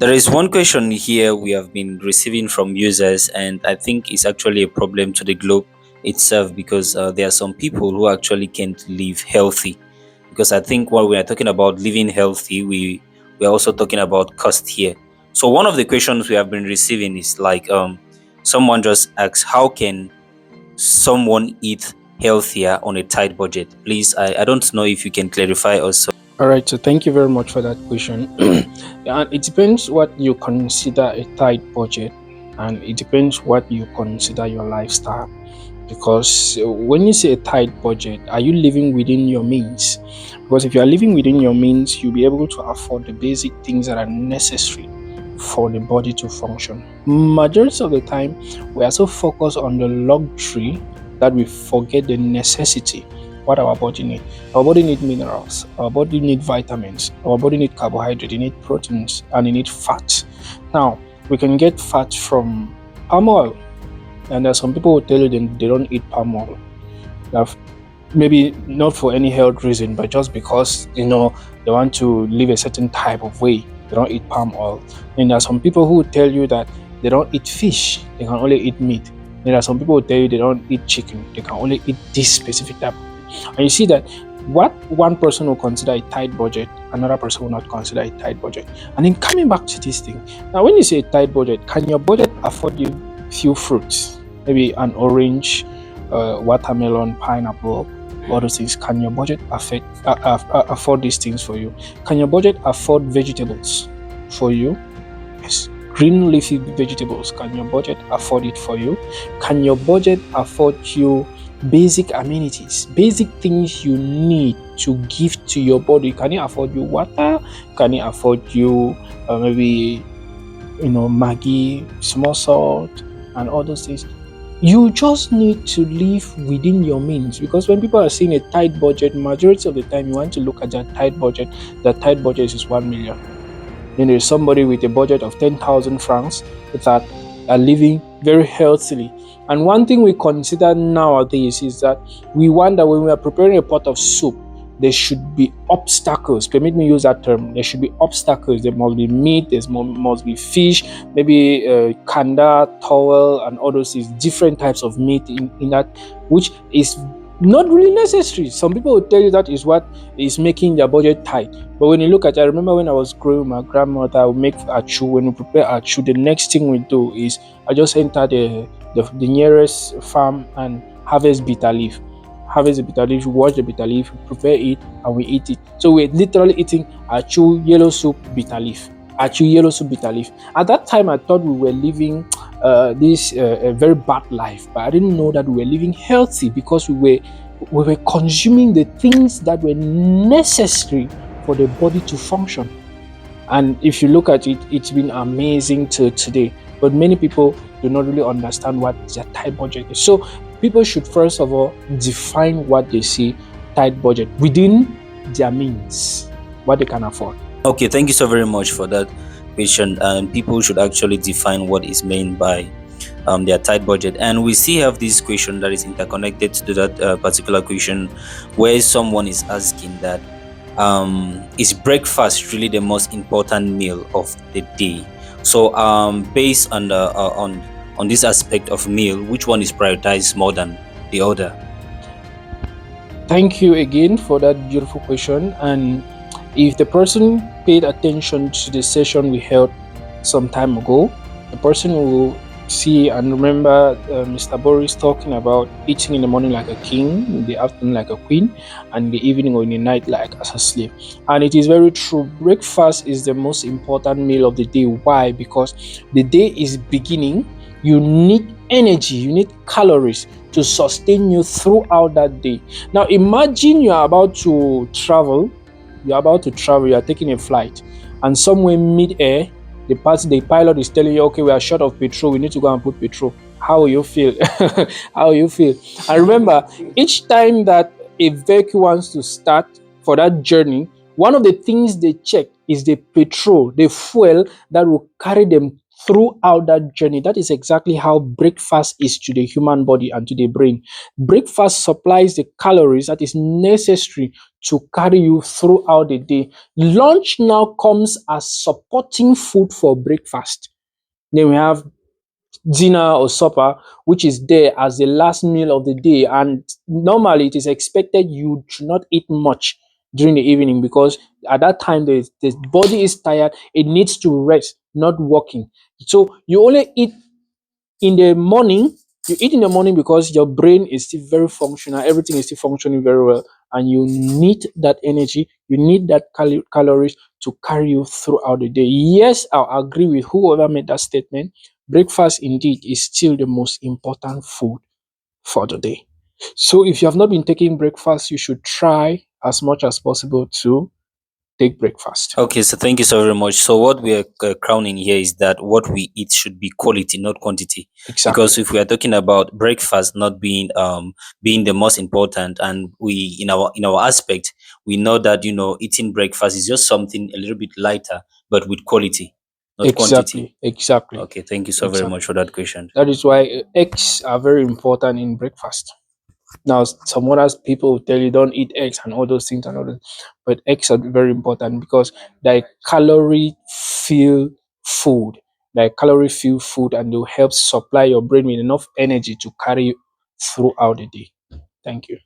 There is one question here we have been receiving from users, and I think it's actually a problem to the globe itself because there are some people who actually can't live healthy. Because I think when we are talking about living healthy, we are also talking about cost here. So one of the questions we have been receiving is like someone just asks, how can someone eat healthier on a tight budget? Please, I don't know if you can clarify also. All right, so thank you very much for that question. And it depends what you consider a tight budget, and it depends what you consider your lifestyle. Because when you say a tight budget, are you living within your means? Because if you are living within your means, you'll be able to afford the basic things that are necessary for the body to function. Majority of the time, we are so focused on the luxury that we forget the necessity. What our body needs. Our body needs minerals. Our body needs vitamins. Our body needs carbohydrate. It needs proteins and it needs fat. Now, we can get fat from palm oil, and there's some people who tell you they don't eat palm oil. Maybe not for any health reason, but just because they want to live a certain type of way. They don't eat palm oil. And there are some people who tell you that they don't eat fish. They can only eat meat. And there are some people who tell you they don't eat chicken. They can only eat this specific type. And you see that what one person will consider a tight budget, another person will not consider a tight budget. And then coming back to this thing, now when you say a tight budget, can your budget afford you few fruits? Maybe an orange, watermelon, pineapple, all those things. Can your budget afford these things for you? Can your budget afford vegetables for you? Yes. Green leafy vegetables. Can your budget afford it for you? Can your budget afford you basic amenities, basic things you need to give to your body? Can it afford you water? Can it afford you maybe Maggi, small salt, and all those things? You just need to live within your means, because when people are seeing a tight budget, majority of the time you want to look at that tight budget. The tight budget is 1 million. Then there's somebody with a budget of 10,000 francs that are living very healthily. And one thing we consider nowadays is that we wonder, when we are preparing a pot of soup, there should be obstacles. Permit me use that term. There should be obstacles. There must be meat. There must be fish. Maybe kanda, towel, and all those things. Different types of meat in that, which is not really necessary. Some people will tell you that is what is making their budget tight. But when you look at it, I remember when I was growing with my grandmother, I would make achu. When we prepare achu, the next thing we do is I just enter the nearest farm and harvest bitter leaf. Harvest the bitter leaf, wash the bitter leaf, prepare it, and we eat it. So we're literally eating achu yellow soup bitter leaf. Achu yellow soup bitter leaf. At that time, I thought we were living this a very bad life, but I didn't know that we were living healthy, because we were consuming the things that were necessary for the body to function. And if you look at it, it's been amazing till today. But many people do not really understand what their tight budget is. So people should first of all define what they see tight budget within their means, what they can afford. Okay, thank you so very much for that question. And people should actually define what is meant by their tight budget. And we still have this question that is interconnected to that particular question, where someone is asking that is breakfast really the most important meal of the day? So based on the on this aspect of meal, which one is prioritized more than the other? Thank you again for that beautiful question. And if the person paid attention to the session we held some time ago, the person will see and remember Mr. Boris talking about eating in the morning like a king, in the afternoon like a queen, and in the evening or in the night like as a slave. And it is very true. Breakfast is the most important meal of the day. Why? Because the day is beginning. You need energy, you need calories to sustain you throughout that day. Now imagine you are about to travel, you are taking a flight, and somewhere mid-air, the pilot is telling you, okay, we are short of petrol, we need to go and put petrol. How will you feel? How will you feel? And remember, each time that a vehicle wants to start for that journey, one of the things they check is the petrol, the fuel that will carry them throughout that journey. That is exactly how breakfast is to the human body and to the brain. Breakfast supplies the calories that is necessary to carry you throughout the day. Lunch now comes as supporting food for breakfast. Then we have dinner or supper, which is there as the last meal of the day. And normally it is expected you should not eat much during the evening, because at that time the body is tired, it needs to rest, not working. So you only eat in the morning. You eat in the morning because your brain is still very functional, everything is still functioning very well, and you need that energy, you need that calories to carry you throughout the day. Yes, I'll agree with whoever made that statement. Breakfast indeed is still the most important food for the day. So if you have not been taking breakfast, you should try as much as possible to take breakfast. Okay, so thank you so very much. So what we are crowning here is that what we eat should be quality, not quantity. Because Exactly. if we are talking about breakfast not being being the most important, and we in our aspect, we know that eating breakfast is just something a little bit lighter, but with quality, not quantity. Exactly. Exactly. Okay, thank you so very much Exactly. for that question. That is why eggs are very important in breakfast. Now, some other people will tell you don't eat eggs and all those things and all that, but eggs are very important because they calorie fill food. They calorie fill food, and they'll help supply your brain with enough energy to carry you throughout the day. Thank you.